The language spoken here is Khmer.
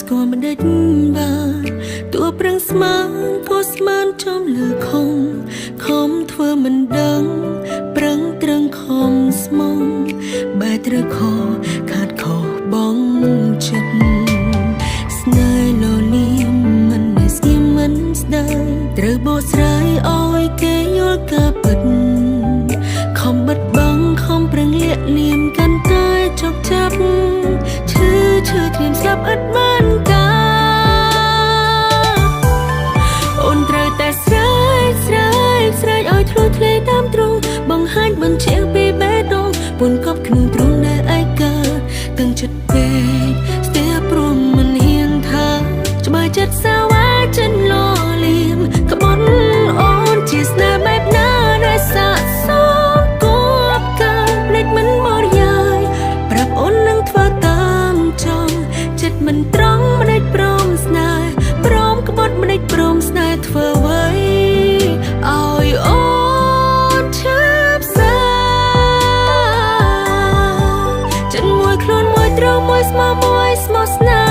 ស្គាល់មិនដេចបានតួប្រឹងស្មានក៏ស្មានចំលើខំធ្វើមិនដឹងប្រឹងត្រឹងខំស្មងបែរត្រូវខខាតខបងចិត្តស្នេហ៍លលៀមមិនដែលស្ងៀមមិនស្ដាយត្រូវបកស្រាយឲ្យគេយល់ការពិតខំបិទបាំងខំប្រឹងលាក់លៀមកាន់តែជប់ចាប់ឈឺត្រៀមស្លាប់ឥតបានការអូនត្រូវតែស្រែកឲ្យធ្លុះធ្លាយតាមទ្រូងបង្ហាញបញ្ជាពីបេះដូងពុនកប់ក្នុងទ្រូងដែលឯកាទាំងចិត្តពេកស្ទើរព្រមមិនហ៊ានថាច្បាស់ចិត្តសាវាចិនលលៀមក្បត់អូនជាស្នេហ៍បែបណាដែលសាកសមគប់កាលភ្លេចមិនមកយាយប្រាប់អូននឹងធ្វើតាមចង់ចិត្តមិនត្រង់មិនដេចព្រមស្នេហ៍ព្រមក្បត់មិនដេចព្រមស្នេហ៍ធ្វើអ្វីឲ្យអូនឈឺផ្សាចិត្តមួយខ្លួនមួយត្រូវមួយស្មោះស្នេហ៍